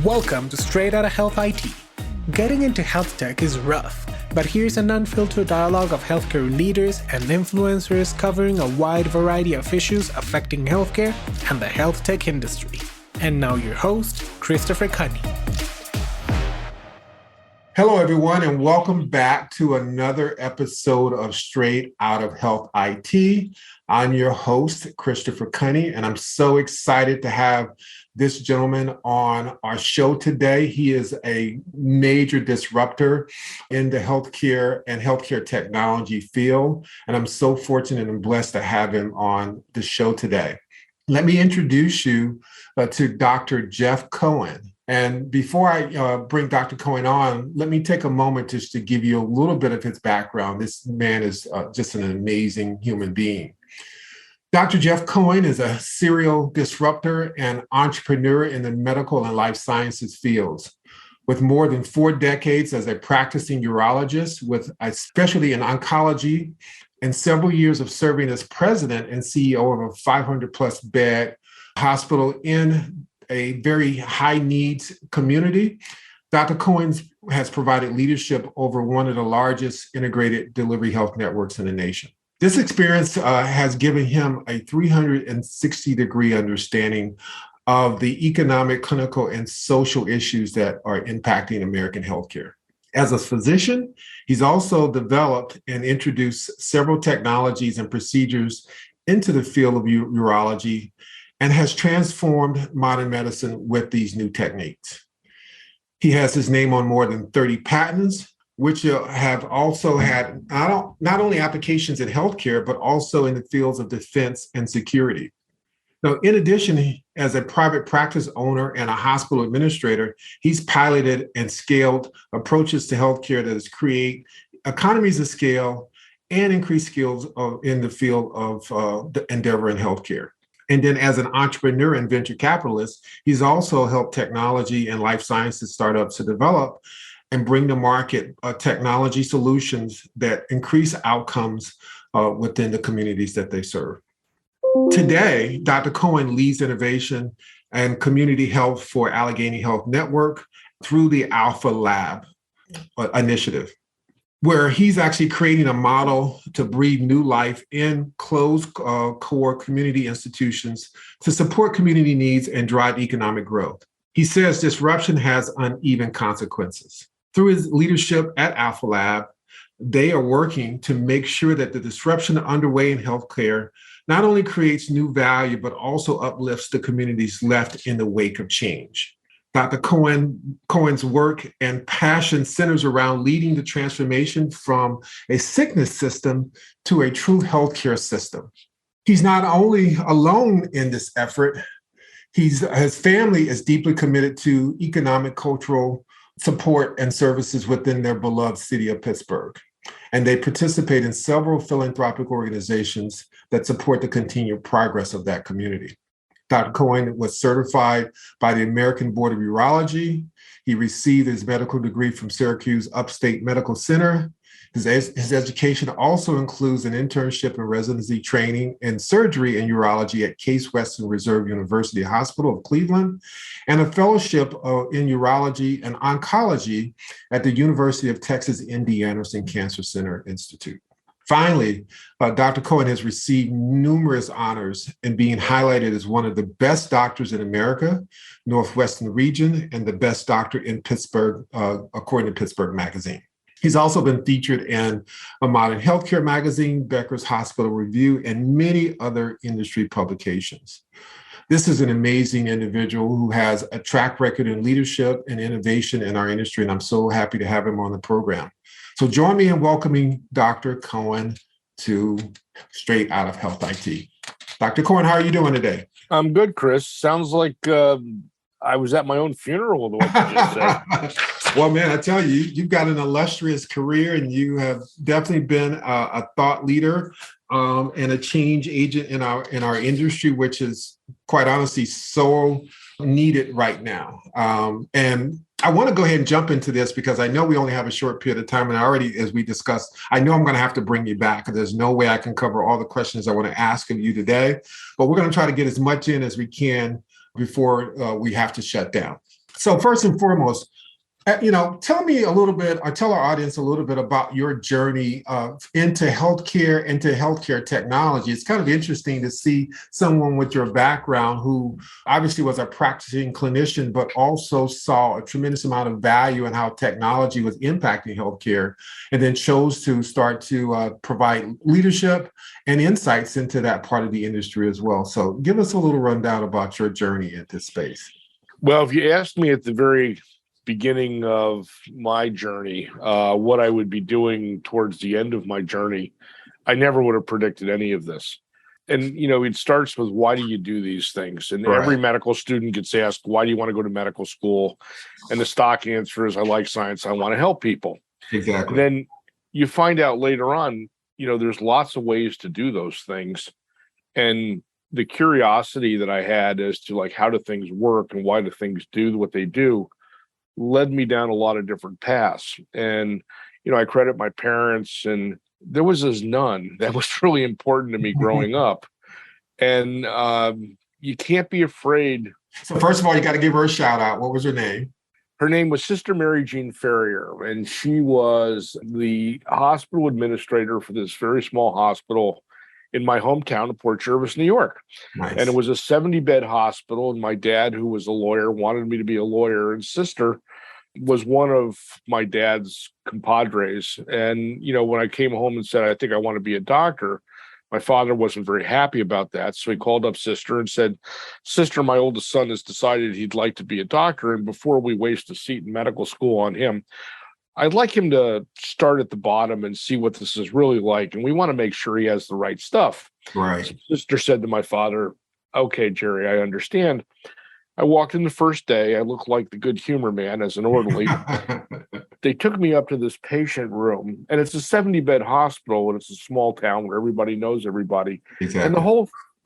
Welcome to Straight Outta Health IT. Getting into health tech is rough, but here's an unfiltered dialogue of healthcare leaders and influencers covering a wide variety of issues affecting healthcare and the health tech industry. And now your host, Jeffery Cohen. Hello, everyone, and welcome back to another episode of Straight Out of Health IT. I'm your host, Jeffery Cohen, and I'm so excited to have this gentleman on our show today. He is a major disruptor in the healthcare and healthcare technology field, and I'm so fortunate and blessed to have him on the show today. Let me introduce you to Dr. Jeff Cohen. And before I bring Dr. Cohen on, let me take a moment just to give you a little bit of his background. This man is just an amazing human being. Dr. Jeff Cohen is a serial disruptor and entrepreneur in the medical and life sciences fields. With more than 4 decades as a practicing urologist with a specialty in oncology and several years of serving as president and CEO of a 500 plus bed hospital in a very high needs community, Dr. Cohen has provided leadership over one of the largest integrated delivery health networks in the nation. This experience has given him a 360-degree understanding of the economic, clinical, and social issues that are impacting American healthcare. As a physician, he's also developed and introduced several technologies and procedures into the field of urology and has transformed modern medicine with these new techniques. He has his name on more than 30 patents, which have also had not only applications in healthcare, but also in the fields of defense and security. Now, in addition, as a private practice owner and a hospital administrator, he's piloted and scaled approaches to healthcare that create economies of scale and increase skills in the field of the endeavor in healthcare. And then as an entrepreneur and venture capitalist, he's also helped technology and life sciences startups to develop and bring to market technology solutions that increase outcomes within the communities that they serve. Today, Dr. Cohen leads innovation and community health for Allegheny Health Network through the Alpha Lab initiative, where he's actually creating a model to breathe new life in closed core community institutions to support community needs and drive economic growth. He says disruption has uneven consequences. Through his leadership at Alpha Lab, they are working to make sure that the disruption underway in healthcare not only creates new value, but also uplifts the communities left in the wake of change. Dr. Cohen's work and passion centers around leading the transformation from a sickness system to a true healthcare system. He's not only alone in this effort, his family is deeply committed to economic, cultural support and services within their beloved city of Pittsburgh. And they participate in several philanthropic organizations that support the continued progress of that community. Dr. Cohen was certified by the American Board of Urology. He received his medical degree from Syracuse Upstate Medical Center. His education also includes an internship and residency training in surgery and urology at Case Western Reserve University Hospital of Cleveland, and a fellowship in urology and oncology at the University of Texas MD Anderson Cancer Center Institute. Finally, Dr. Cohen has received numerous honors and being highlighted as one of the best doctors in America, Northwestern region, and the best doctor in Pittsburgh, according to Pittsburgh Magazine. He's also been featured in a Modern Healthcare magazine, Becker's Hospital Review, and many other industry publications. This is an amazing individual who has a track record in leadership and innovation in our industry, and I'm so happy to have him on the program. So join me in welcoming Dr. Cohen to Straight Out of Health IT. Dr. Cohen, how are you doing today? I'm good, Chris. Sounds like I was at my own funeral, the way you just said. Well, man, I tell you, you've got an illustrious career, and you have definitely been a thought leader and a change agent in our industry, which is quite honestly so needed right now. And I want to go ahead and jump into this because I know we only have a short period of time, and already, as we discussed, I know I'm going to have to bring you back. There's no way I can cover all the questions I want to ask of you today, but we're going to try to get as much in as we can before we have to shut down. So first and foremost, tell me a little bit, or tell our audience a little bit about your journey into healthcare technology. It's kind of interesting to see someone with your background who obviously was a practicing clinician, but also saw a tremendous amount of value in how technology was impacting healthcare, and then chose to start to provide leadership and insights into that part of the industry as well. So give us a little rundown about your journey into space. Well, if you asked me at the very beginning of my journey, what I would be doing towards the end of my journey, I never would have predicted any of this. And, it starts with, why do you do these things? And Right. every medical student gets asked, why do you want to go to medical school? And the stock answer is, I like science. I want to help people. Exactly. And then you find out later on, there's lots of ways to do those things. And the curiosity that I had as to how do things work and why do things do what they do led me down a lot of different paths. And, I credit my parents, and there was this nun that was really important to me growing up. And you can't be afraid. So first of all, you got to give her a shout out. What was her name? Her name was Sister Mary Jean Ferrier, and she was the hospital administrator for this very small hospital in my hometown of Port Jervis, New York. Nice. And it was a 70-bed hospital. And my dad, who was a lawyer, wanted me to be a lawyer. And Sister was one of my dad's compadres. And, when I came home and said, I think I want to be a doctor, my father wasn't very happy about that. So he called up Sister and said, Sister, my oldest son has decided he'd like to be a doctor. And before we waste a seat in medical school on him, I'd like him to start at the bottom and see what this is really like. And we want to make sure he has the right stuff. Right. So Sister said to my father, okay, Jerry, I understand. I walked in the first day. I looked like the good humor man as an orderly. They took me up to this patient room, and it's a 70-bed hospital, and it's a small town where everybody knows everybody. Exactly. And the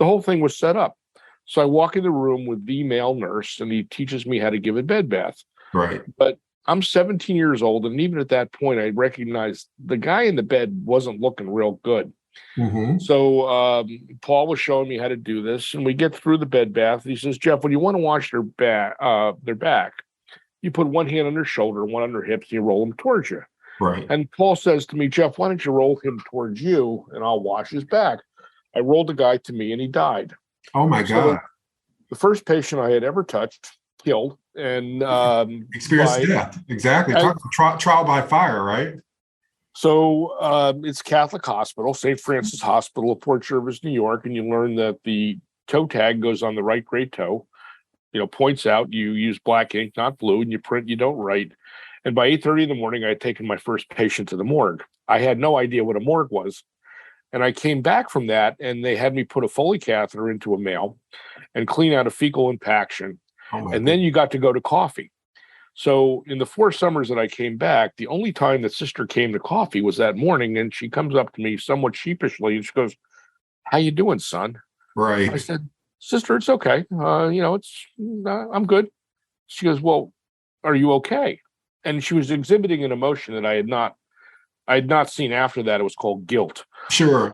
whole thing was set up. So I walk in the room with the male nurse, and he teaches me how to give a bed bath. Right. But I'm 17 years old, and even at that point, I recognized the guy in the bed wasn't looking real good. Mm-hmm. So Paul was showing me how to do this, and we get through the bed bath. He says, Jeff, when you want to wash their back, you put one hand on their shoulder, one on their hips, and you roll them towards you. Right. And Paul says to me, Jeff, why don't you roll him towards you, and I'll wash his back. I rolled the guy to me, and he died. Oh, my God. The first patient I had ever touched, killed, and experienced death. Exactly. Trial by fire, right? So it's Catholic Hospital, St. Francis Hospital of Port Jervis, New York, and you learn that the toe tag goes on the right great toe. Points out you use black ink, not blue, and you print, you don't write. And by 8:30 in the morning, I had taken my first patient to the morgue. I had no idea what a morgue was. And I came back from that, and they had me put a Foley catheter into a male and clean out a fecal impaction. And then you got to go to coffee. So in the 4 summers that I came back, the only time that Sister came to coffee was that morning, and she comes up to me somewhat sheepishly, and she goes, how you doing, son? Right. I said, Sister, it's okay. I'm good. She goes, well, are you okay? And she was exhibiting an emotion that I had not seen after that. It was called guilt. Sure.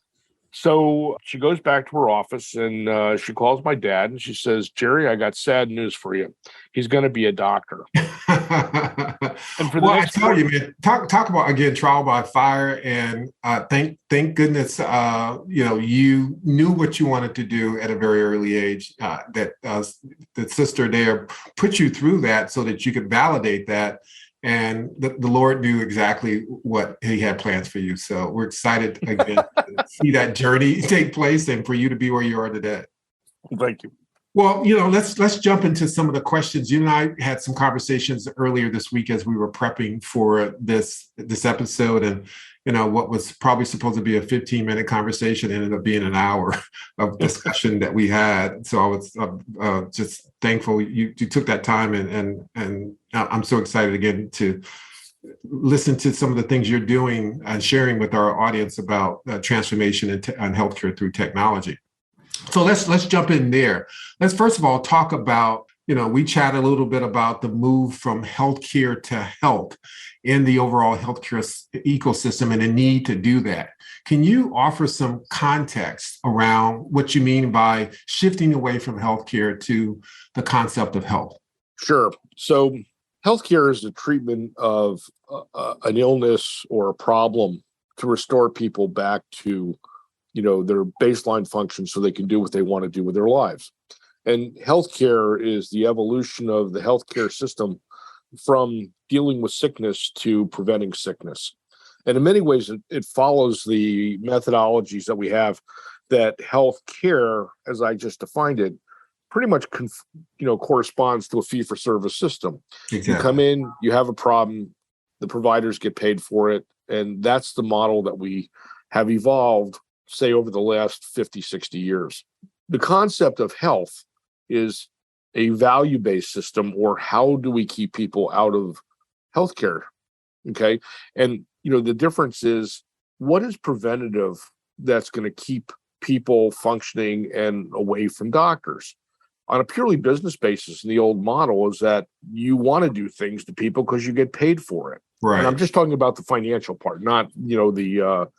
So she goes back to her office, and she calls my dad, and she says, Jerry, I got sad news for you. He's going to be a doctor. And for I tell you, man, talk about, again, trial by fire. And thank goodness, you knew what you wanted to do at a very early age, that Sister there put you through that so that you could validate that. And the Lord knew exactly what he had plans for you. So we're excited again to see that journey take place and for you to be where you are today. Thank you. Well, let's jump into some of the questions. You and I had some conversations earlier this week as we were prepping for this episode, and what was probably supposed to be a 15-minute conversation ended up being an hour of discussion that we had. So I was just thankful you took that time, and I'm so excited again to listen to some of the things you're doing and sharing with our audience about transformation in healthcare through technology. So let's jump in there. Let's first of all talk about, we chatted a little bit about the move from healthcare to health in the overall healthcare ecosystem and the need to do that. Can you offer some context around what you mean by shifting away from healthcare to the concept of health? Sure. So healthcare is the treatment of an illness or a problem to restore people back to, their baseline function so they can do what they want to do with their lives. And healthcare is the evolution of the healthcare system from dealing with sickness to preventing sickness. And in many ways, it follows the methodologies that we have that healthcare, as I just defined it, pretty much corresponds to a fee-for-service system. Exactly. You come in, you have a problem, the providers get paid for it, and that's the model that we have evolved, say, over the last 50, 60 years. The concept of health is a value-based system, or how do we keep people out of healthcare? Okay. And, the difference is, what is preventative that's going to keep people functioning and away from doctors? On a purely business basis, in the old model is that you want to do things to people because you get paid for it. Right. And I'm just talking about the financial part, not, the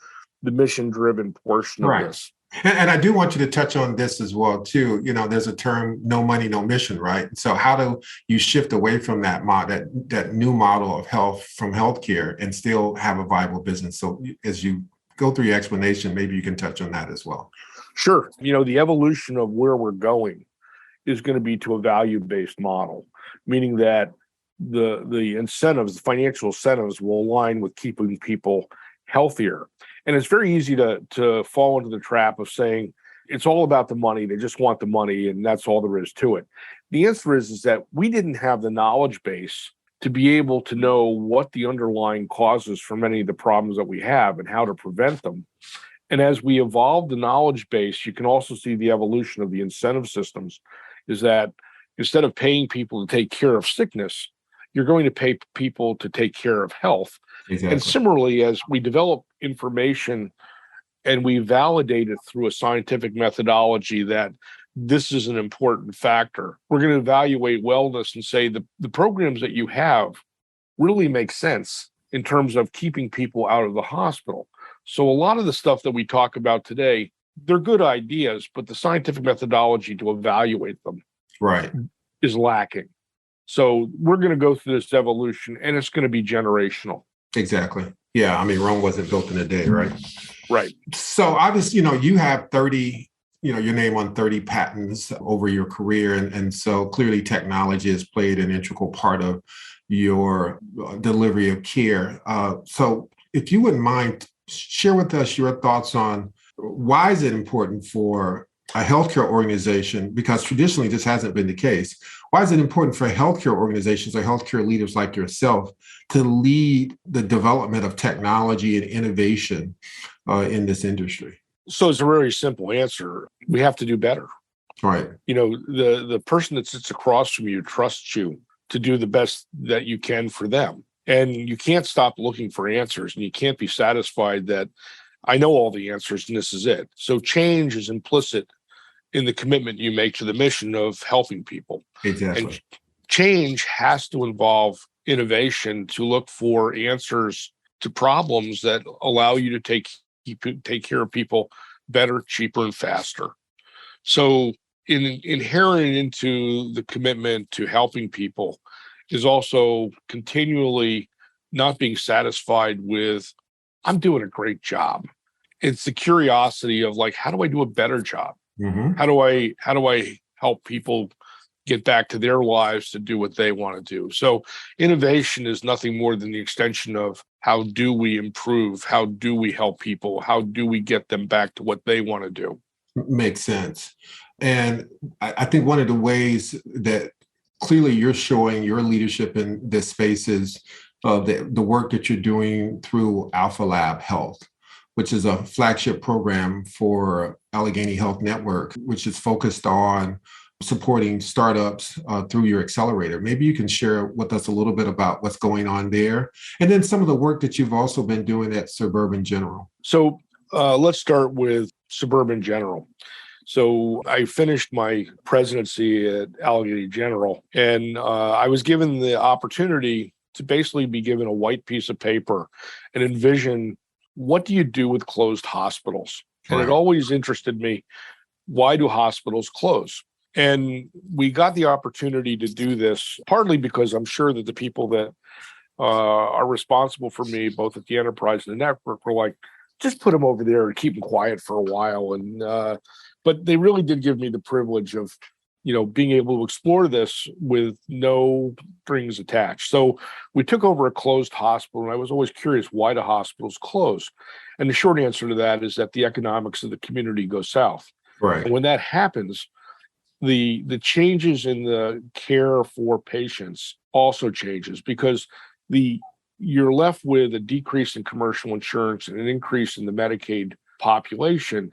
mission-driven portion of this. And I do want you to touch on this as well, too. There's a term, no money, no mission, right? So how do you shift away from that new model of health from healthcare and still have a viable business? So as you go through your explanation, maybe you can touch on that as well. Sure. The evolution of where we're going is going to be to a value-based model, meaning that the incentives, the financial incentives, will align with keeping people healthier. And it's very easy to fall into the trap of saying it's all about the money. They just want the money, and that's all there is to it. The answer is that we didn't have the knowledge base to be able to know what the underlying causes for many of the problems that we have and how to prevent them. And as we evolve the knowledge base, you can also see the evolution of the incentive systems, is that instead of paying people to take care of sickness, you're going to pay people to take care of health. Exactly. And similarly, as we develop information and we validate it through a scientific methodology that this is an important factor, we're going to evaluate wellness and say the programs that you have really make sense in terms of keeping people out of the hospital. So a lot of the stuff that we talk about today, they're good ideas, but the scientific methodology to evaluate them is lacking. So we're going to go through this evolution, and it's going to be generational. Exactly. Yeah. I mean, Rome wasn't built in a day, right? Right. So obviously, you have 30, your name on 30 patents over your career. And so clearly technology has played an integral part of your delivery of care. So if you wouldn't mind, share with us your thoughts on why is it important for a healthcare organization, because traditionally this hasn't been the case. Why is it important for healthcare organizations or healthcare leaders like yourself to lead the development of technology and innovation in this industry? So it's a very simple answer. We have to do better. Right. The person that sits across from you trusts you to do the best that you can for them. And you can't stop looking for answers, and you can't be satisfied that I know all the answers and this is it. So change is implicit in the commitment you make to the mission of helping people. Exactly. And change has to involve innovation to look for answers to problems that allow you to take care of people better, cheaper, and faster. So inherent into the commitment to helping people is also continually not being satisfied with, I'm doing a great job. It's the curiosity of like, how do I do a better job? Mm-hmm. How do I help people get back to their lives to do what they want to do? So innovation is nothing more than the extension of how do we improve? How do we help people? How do we get them back to what they want to do? Makes sense. And I think one of the ways that clearly you're showing your leadership in this space is the work that you're doing through Alpha Lab Health, which is a flagship program for Allegheny Health Network, which is focused on supporting startups through your accelerator. Maybe you can share with us a little bit about what's going on there, and then some of the work that you've also been doing at Suburban General. So let's start with Suburban General. So I finished my presidency at Allegheny General, and I was given the opportunity to basically be given a white piece of paper and envision, what do you do with closed hospitals? And it always interested me, why do hospitals close? And we got the opportunity to do this partly because I'm sure that the people that are responsible for me, both at the enterprise and the network, were like, just put them over there and keep them quiet for a while. And but they really did give me the privilege of, being able to explore this with no strings attached. So we took over a closed hospital, and I was always curious why the hospital's closed. And the short answer to that is that the economics of the community go south. Right. And when that happens, the changes in the care for patients also changes, because you're left with a decrease in commercial insurance and an increase in the Medicaid population,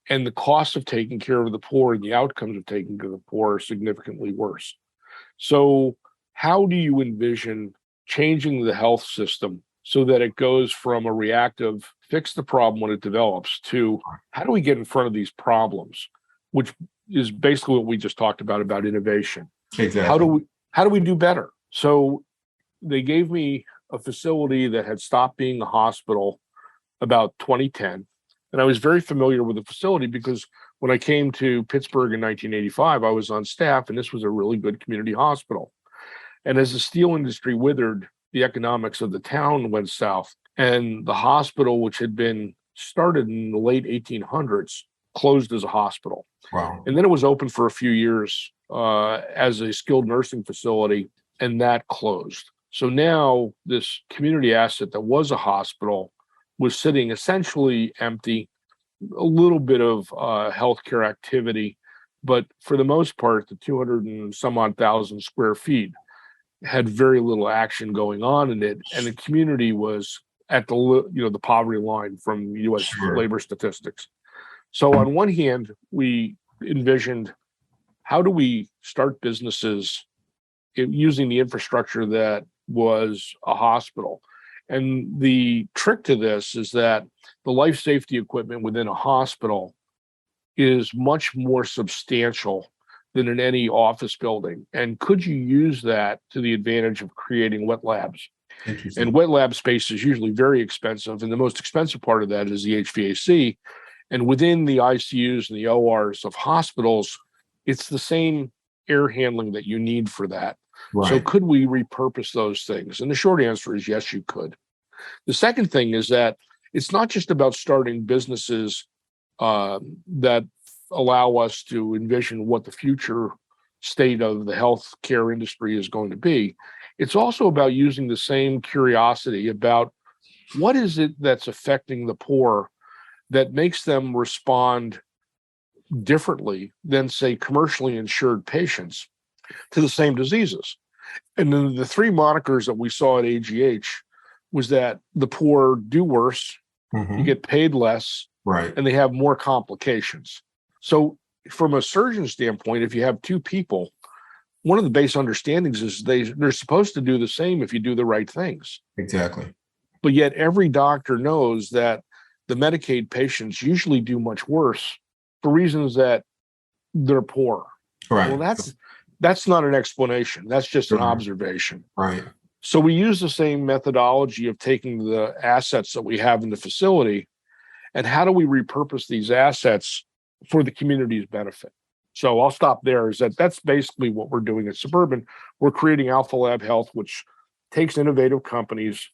and the cost of taking care of the poor and the outcomes of taking care of the poor are significantly worse. So how do you envision changing the health system so that it goes from a reactive, fix the problem when it develops, to how do we get in front of these problems, which is basically what we just talked about innovation. Exactly. How do we do better? So they gave me a facility that had stopped being a hospital about 2010. And I was very familiar with the facility because when I came to Pittsburgh in 1985, I was on staff, and this was a really good community hospital. And as the steel industry withered, the economics of the town went south, and the hospital, which had been started in the late 1800s, closed as a hospital. Wow. And then it was open for a few years as a skilled nursing facility, and that closed. So now this community asset that was a hospital was sitting essentially empty, a little bit of healthcare activity, but for the most part, the 200 and some odd thousand square feet had very little action going on in it, and the community was at the poverty line from U.S. labor statistics. So on one hand, we envisioned, how do we start businesses using the infrastructure that was a hospital? And the trick to this is that the life safety equipment within a hospital is much more substantial than in any office building. And could you use that to the advantage of creating wet labs? And wet lab space is usually very expensive. And the most expensive part of that is the HVAC. And within the ICUs and the ORs of hospitals, it's the same air handling that you need for that. Right. So could we repurpose those things? And the short answer is yes, you could. The second thing is that it's not just about starting businesses that allow us to envision what the future state of the healthcare industry is going to be. It's also about using the same curiosity about what is it that's affecting the poor that makes them respond differently than, say, commercially insured patients to the same diseases. And then the three monikers that we saw at AGH was that the poor do worse, you get paid less, right, and they have more complications. So from a surgeon standpoint, if you have two people, one of the base understandings is they're supposed to do the same if you do the right things. Exactly. But yet every doctor knows that the Medicaid patients usually do much worse for reasons that they're poor. Right. Well, that's not an explanation. That's just an observation. Right. So we use the same methodology of taking the assets that we have in the facility and how do we repurpose these assets for the community's benefit. So I'll stop there. That's basically what we're doing at Suburban. We're creating Alpha Lab Health, which takes innovative companies,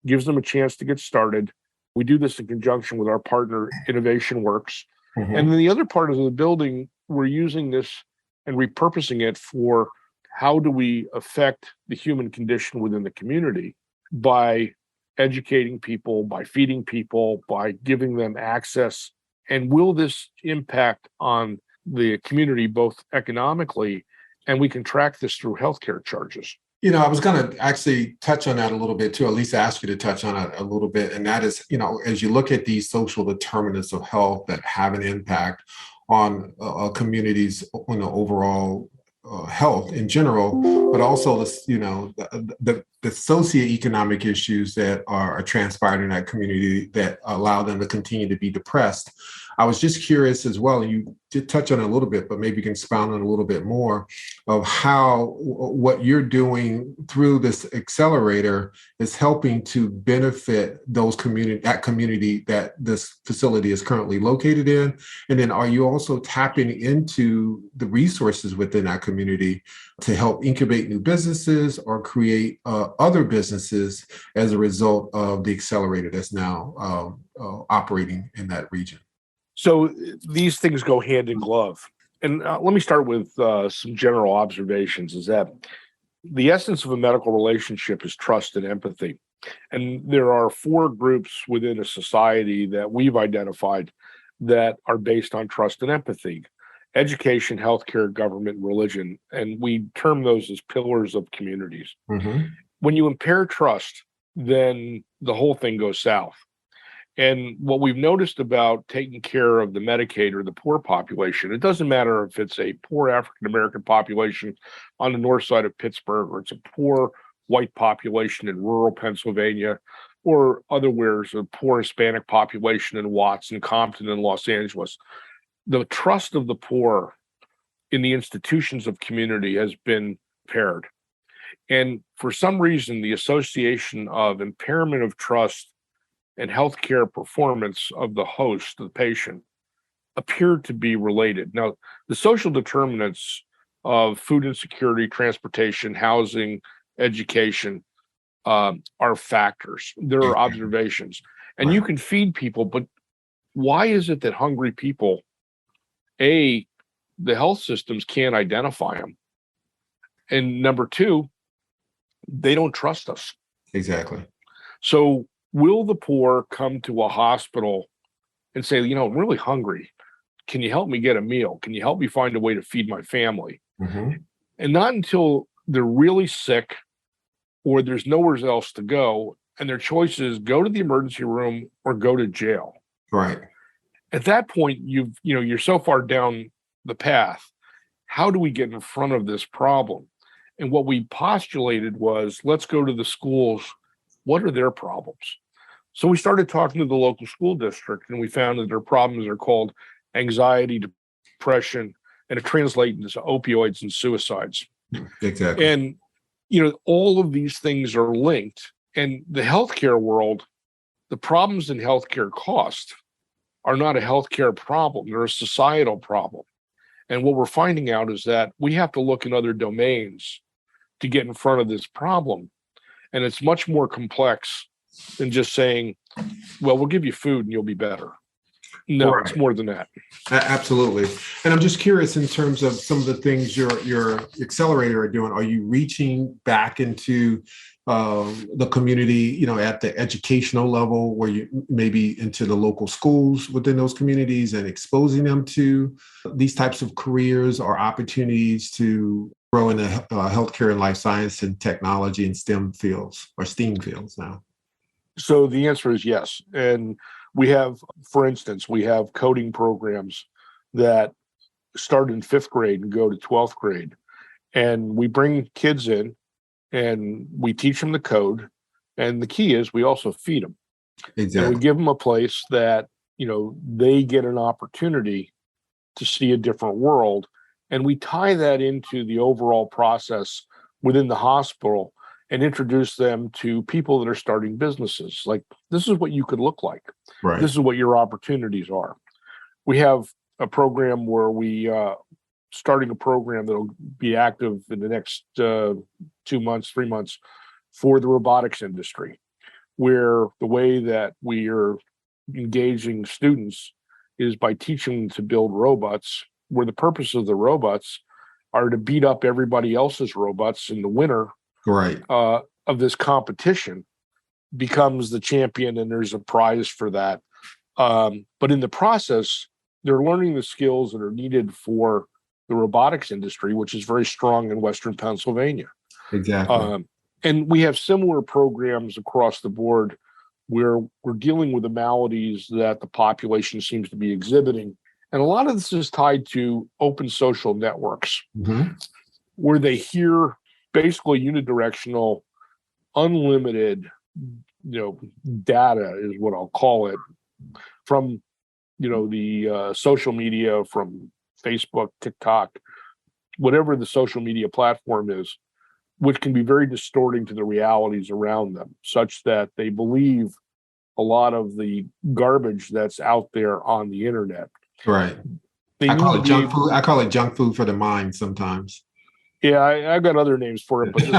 gives them a chance to get started. We do this in conjunction with our partner, Innovation Works. And then the other part of the building, we're using this and repurposing it for how do we affect the human condition within the community by educating people, by feeding people, by giving them access. And will this impact on the community both economically, and we can track this through healthcare charges? I was going to actually touch on that a little bit too, at least ask you to touch on it a little bit. And that is, as you look at these social determinants of health that have an impact on communities, overall health in general, but also the socioeconomic issues that are transpired in that community that allow them to continue to be depressed. I was just curious as well, and you did touch on it a little bit, but maybe you can expound on it a little bit more of how what you're doing through this accelerator is helping to benefit that community that this facility is currently located in. And then are you also tapping into the resources within that community to help incubate new businesses or create other businesses as a result of the accelerator that's now operating in that region? So these things go hand in glove. And let me start with some general observations, is that the essence of a medical relationship is trust and empathy. And there are 4 groups within a society that we've identified that are based on trust and empathy: education, healthcare, government, and religion. And we term those as pillars of communities. Mm-hmm. When you impair trust, then the whole thing goes south. And what we've noticed about taking care of the Medicaid or the poor population, it doesn't matter if it's a poor African American population on the north side of Pittsburgh, or it's a poor white population in rural Pennsylvania, or otherwheres, a poor Hispanic population in Watts and Compton and Los Angeles. The trust of the poor in the institutions of community has been impaired. And for some reason, the association of impairment of trust and healthcare performance of the host, the patient, appear to be related. Now, the social determinants of food insecurity, transportation, housing, education are factors. There are observations. And you can feed people, but why is it that hungry people, the health systems can't identify them? And number 2, they don't trust us. Exactly. So will the poor come to a hospital and say, I'm really hungry. Can you help me get a meal? Can you help me find a way to feed my family? Mm-hmm. And not until they're really sick or there's nowhere else to go, and their choice is go to the emergency room or go to jail. Right. At that point, you're so far down the path. How do we get in front of this problem? And what we postulated was, let's go to the schools. What are their problems? So we started talking to the local school district, and we found that their problems are called anxiety, depression, and it translates into opioids and suicides. Exactly. And, all of these things are linked. And the healthcare world, the problems in healthcare cost are not a healthcare problem. They're a societal problem. And what we're finding out is that we have to look in other domains to get in front of this problem. And it's much more complex than just saying, well, we'll give you food and you'll be better. No, It's more than that. Absolutely. And I'm just curious in terms of some of the things your accelerator are doing. Are you reaching back into the community, at the educational level, where you maybe into the local schools within those communities and exposing them to these types of careers or opportunities to grow in the healthcare and life science and technology and STEM fields or STEAM fields now? So the answer is yes. And we have, for instance, coding programs that start in 5th grade and go to 12th grade. And we bring kids in and we teach them the code. And the key is we also feed them. Exactly. And we give them a place that, they get an opportunity to see a different world. And we tie that into the overall process within the hospital and introduce them to people that are starting businesses. Like, this is what you could look like. Right. This is what your opportunities are. We have a program where we starting a program that'll be active in the next 2 months, 3 months for the robotics industry, where the way that we are engaging students is by teaching them to build robots, where the purpose of the robots are to beat up everybody else's robots in the winter. Right. Of this competition becomes the champion, and there's a prize for that. But in the process, they're learning the skills that are needed for the robotics industry, which is very strong in Western Pennsylvania. Exactly. And we have similar programs across the board where we're dealing with the maladies that the population seems to be exhibiting. And a lot of this is tied to open social networks, Mm-hmm. where they hear basically unidirectional, unlimited, data is what I'll call it, from the social media from Facebook, TikTok, whatever the social media platform is, which can be very distorting to the realities around them, such that they believe a lot of the garbage that's out there on the internet. Right. They I call need it to junk be, food. I call it junk food for the mind sometimes. yeah, I've got other names for it, but this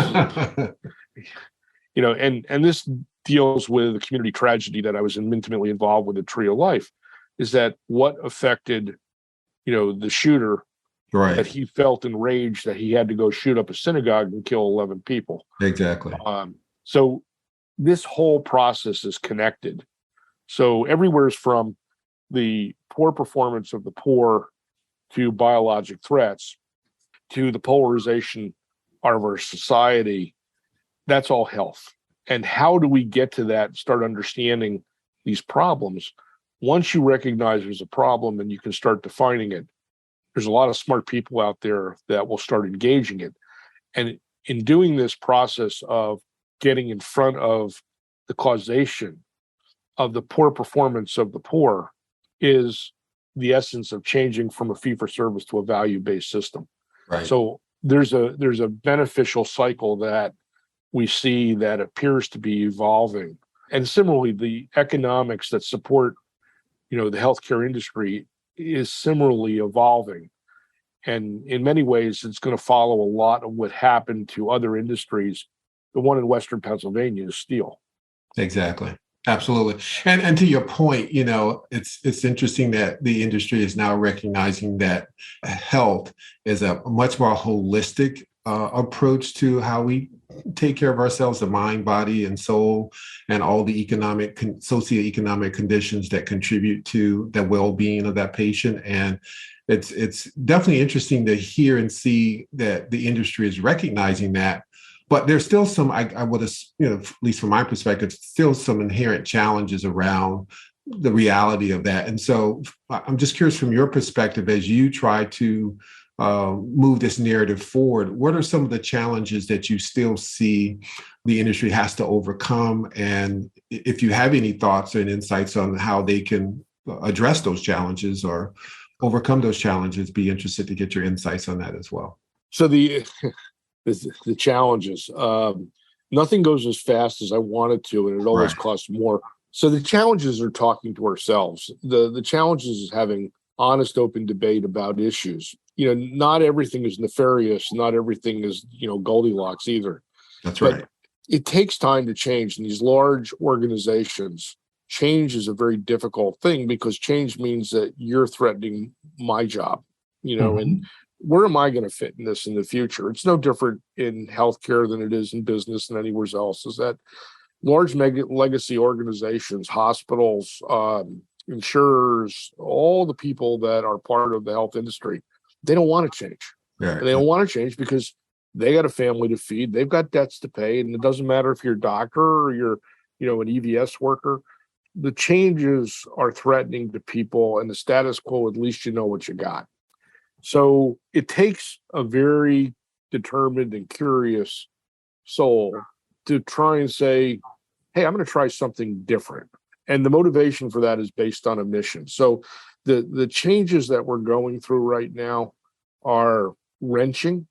is, and this deals with a community tragedy that I was intimately involved with at Tree of Life, is that what affected, the shooter, Right. that he felt enraged that he had to go shoot up a synagogue and kill 11 people. Exactly. So this whole process is connected. So everywhere's from the poor performance of the poor to biologic threats to the polarization of our society. That's all health. And how do we get to that and start understanding these problems? Once you recognize there's a problem and you can start defining it, there's a lot of smart people out there that will start engaging it. And in doing this process of getting in front of the causation of the poor performance of the poor is the essence of changing from a fee-for-service to a value-based system. Right. So there's a beneficial cycle that we see that appears to be evolving. And similarly, the economics that support, the healthcare industry is similarly evolving. And in many ways, it's going to follow a lot of what happened to other industries. The one in Western Pennsylvania is steel. Exactly. Absolutely. And to your point, it's interesting that the industry is now recognizing that health is a much more holistic approach to how we take care of ourselves, the mind, body, and soul, and all the socioeconomic conditions that contribute to the well-being of that patient. And it's definitely interesting to hear and see that the industry is recognizing that. But there's still some, I would, at least from my perspective, still some inherent challenges around the reality of that. And so I'm just curious from your perspective, as you try to move this narrative forward, what are some of the challenges that you still see the industry has to overcome? And if you have any thoughts and insights on how they can address those challenges or overcome those challenges, be interested to get your insights on that as well. So the challenges, nothing goes as fast as I wanted to, and it always Right. costs more. So the challenges are talking to ourselves. The challenges is having honest, open debate about issues. Not everything is nefarious. Not everything is, Goldilocks either. That's But right. it takes time to change. In these large organizations, change is a very difficult thing because change means that you're threatening my job, and where am I going to fit in this in the future? It's no different in healthcare than it is in business and anywhere else. Is that large legacy organizations, hospitals, insurers, all the people that are part of the health industry, they don't want to change. Right. And they don't want to change because they got a family to feed, they've got debts to pay, and it doesn't matter if you're a doctor or you're, an EVS worker. The changes are threatening to people, and the status quo, at least you know what you got. So it takes a very determined and curious soul to try and say, hey, I'm going to try something different. And the motivation for that is based on a mission. So the changes that we're going through right now are wrenching.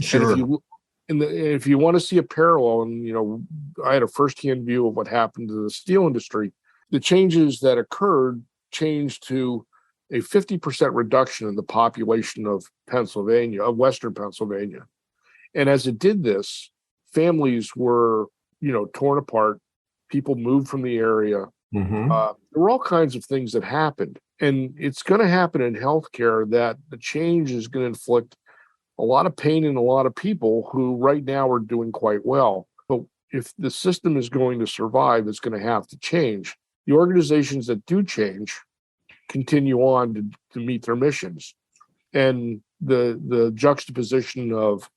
Sure. And if you want to see a parallel, and I had a firsthand view of what happened to the steel industry, the changes that occurred changed to a 50% reduction in the population of Pennsylvania, of Western Pennsylvania. And as it did this, families were, torn apart. People moved from the area. Mm-hmm. There were all kinds of things that happened. And it's going to happen in healthcare that the change is going to inflict a lot of pain in a lot of people who right now are doing quite well. But if the system is going to survive, it's going to have to change. The organizations that do change continue on to meet their missions. And the juxtaposition of,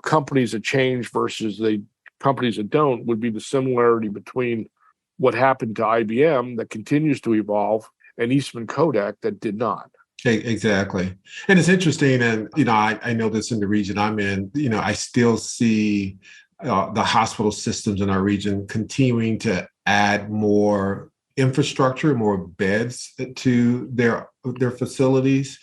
companies that change versus the companies that don't would be the similarity between what happened to IBM that continues to evolve and Eastman Kodak that did not. Exactly. And it's interesting. And, I know this in the region I'm in, I still see the hospital systems in our region continuing to add more infrastructure, more beds to their facilities.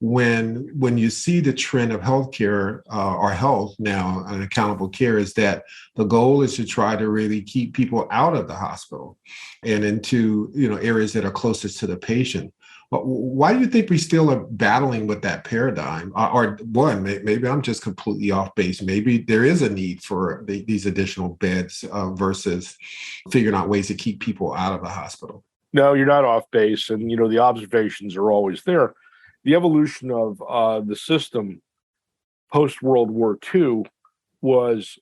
When you see the trend of healthcare or health now and accountable care, is that the goal is to try to really keep people out of the hospital and into areas that are closest to the patient. But why do you think we still are battling with that paradigm? Or one, maybe I'm just completely off base. Maybe there is a need for these additional beds versus figuring out ways to keep people out of the hospital. No, you're not off base. And, the observations are always there. The evolution of the system post-World War II was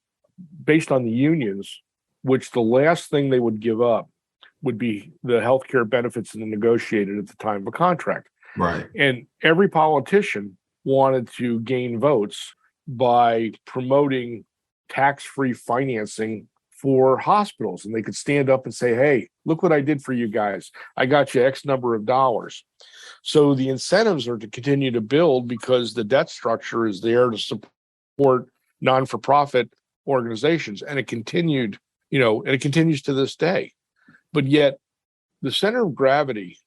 based on the unions, which the last thing they would give up would be the healthcare benefits that they negotiated at the time of a contract. Right. And every politician wanted to gain votes by promoting tax-free financing for hospitals. And they could stand up and say, hey, look what I did for you guys. I got you X number of dollars. So the incentives are to continue to build because the debt structure is there to support non-for-profit organizations. And it continued, and it continues to this day. But yet the center of gravity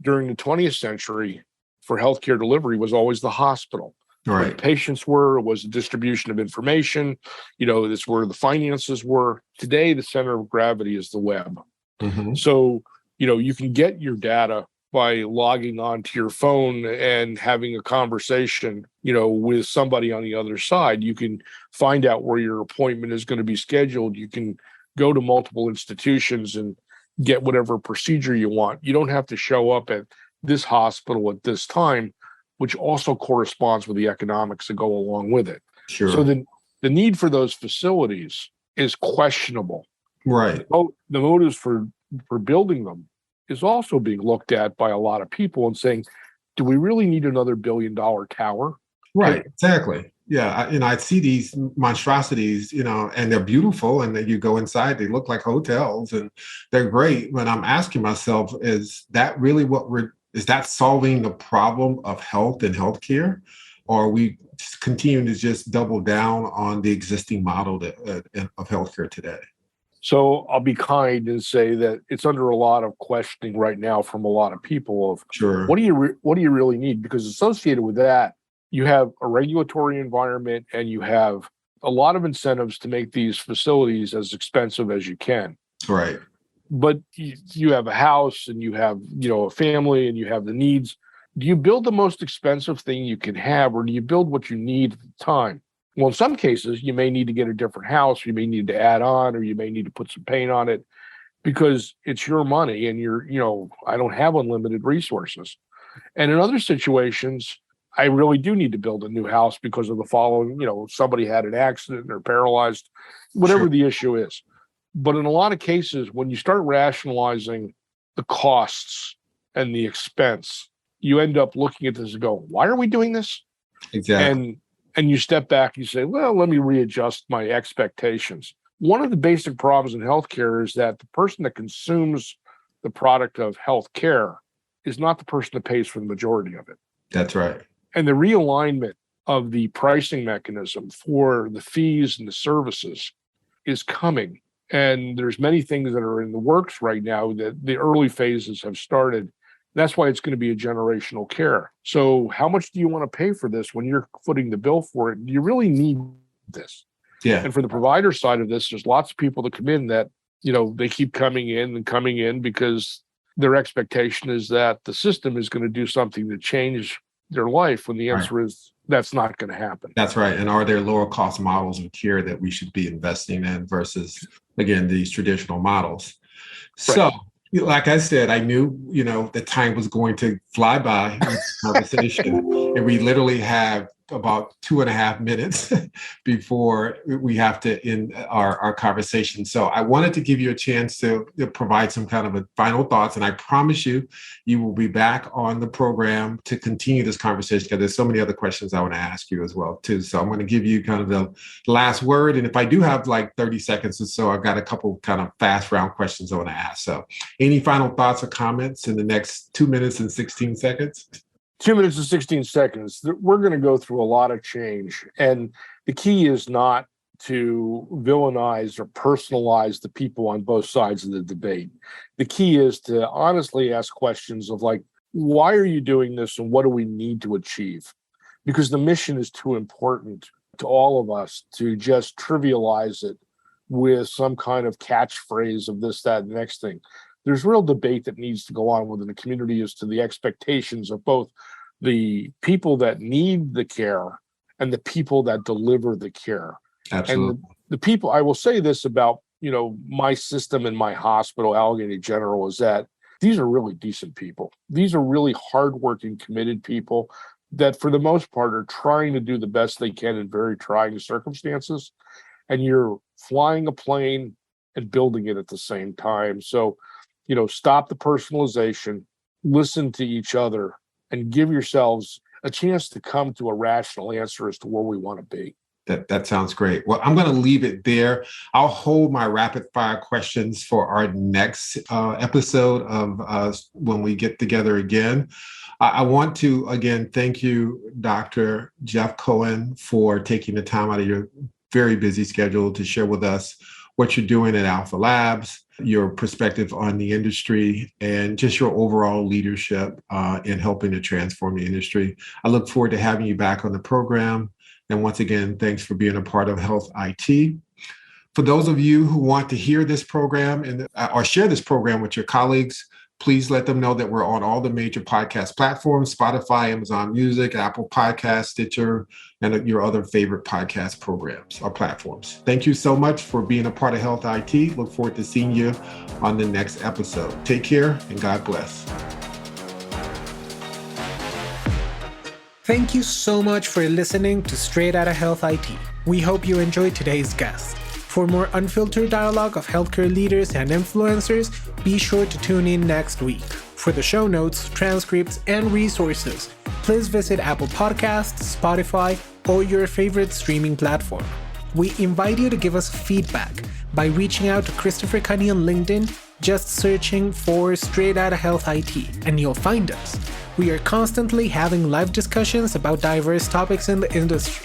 during the 20th century for healthcare delivery was always the hospital. Right. Where the patients were, it was the distribution of information, that's where the finances were. Today, the center of gravity is the web. Mm-hmm. So, you can get your data by logging onto your phone and having a conversation, with somebody on the other side. You can find out where your appointment is going to be scheduled. You can go to multiple institutions and get whatever procedure you want. You don't have to show up at this hospital at this time, which also corresponds with the economics that go along with it. Sure. So the need for those facilities is questionable. Right. The motives for building them is also being looked at by a lot of people and saying, do we really need another $1 billion tower? Right. Exactly. Yeah. I see these monstrosities, and they're beautiful. And then you go inside, they look like hotels and they're great. But I'm asking myself, is that really is that solving the problem of health and healthcare? Or are we continuing to just double down on the existing model of healthcare today? So I'll be kind and say that it's under a lot of questioning right now from a lot of people of sure. What do you really need? Because associated with that, you have a regulatory environment and you have a lot of incentives to make these facilities as expensive as you can. Right. But you have a house and you have, a family and you have the needs. Do you build the most expensive thing you can have, or do you build what you need at the time? Well, in some cases, you may need to get a different house, you may need to add on, or you may need to put some paint on it because it's your money and I don't have unlimited resources. And in other situations, I really do need to build a new house because of the following, somebody had an accident or paralyzed, whatever Sure. the issue is. But in a lot of cases, when you start rationalizing the costs and the expense, you end up looking at this and go, why are we doing this? Exactly. And you step back and you say, well, let me readjust my expectations. One of the basic problems in healthcare is that the person that consumes the product of healthcare is not the person that pays for the majority of it. That's right. And the realignment of the pricing mechanism for the fees and the services is coming. And there's many things that are in the works right now that the early phases have started. That's why it's going to be a generational care. So how much do you want to pay for this when you're footing the bill for it? Do you really need this? Yeah. And for the provider side of this, there's lots of people that come in that, they keep coming in because their expectation is that the system is going to do something to change their life, when the answer is that's not going to happen. That's right. And are there lower cost models of care that we should be investing in versus, again, these traditional models? Right. So, like I said, I knew, the time was going to fly by in this conversation. And we literally have about 2.5 minutes before we have to end our conversation. So I wanted to give you a chance to provide some kind of a final thoughts. And I promise you will be back on the program to continue this conversation, because there's so many other questions I want to ask you as well, too. So I'm going to give you kind of the last word. And if I do have like 30 seconds or so, I've got a couple kind of fast round questions I want to ask. So any final thoughts or comments in the next 2 minutes and 16 seconds? 2 minutes and 16 seconds. We're going to go through a lot of change. And the key is not to villainize or personalize the people on both sides of the debate. The key is to honestly ask questions of like, why are you doing this and what do we need to achieve? Because the mission is too important to all of us to just trivialize it with some kind of catchphrase of this, that, and the next thing. There's real debate that needs to go on within the community as to the expectations of both the people that need the care and the people that deliver the care. Absolutely. And the people, I will say this about, my system and my hospital, Allegheny General, is that these are really decent people. These are really hardworking, committed people that for the most part are trying to do the best they can in very trying circumstances. And you're flying a plane and building it at the same time. So, stop the personalization, listen to each other, and give yourselves a chance to come to a rational answer as to where we want to be. That sounds great. Well, I'm going to leave it there. I'll hold my rapid fire questions for our next episode of when we get together again. I want to, again, thank you, Dr. Jeff Cohen, for taking the time out of your very busy schedule to share with us what you're doing at Alpha Labs, your perspective on the industry, and just your overall leadership in helping to transform the industry. I look forward to having you back on the program. And once again, thanks for being a part of Health IT. For those of you who want to hear this program or share this program with your colleagues, please let them know that we're on all the major podcast platforms: Spotify, Amazon Music, Apple Podcasts, Stitcher, and your other favorite podcast programs or platforms. Thank you so much for being a part of Health IT. Look forward to seeing you on the next episode. Take care and God bless. Thank you so much for listening to Straight Outta Health IT. We hope you enjoyed today's guest. For more unfiltered dialogue of healthcare leaders and influencers, be sure to tune in next week. For the show notes, transcripts, and resources, please visit Apple Podcasts, Spotify, or your favorite streaming platform. We invite you to give us feedback by reaching out to Christopher Cohen on LinkedIn, just searching for Straight Outta Health IT, and you'll find us. We are constantly having live discussions about diverse topics in the industry.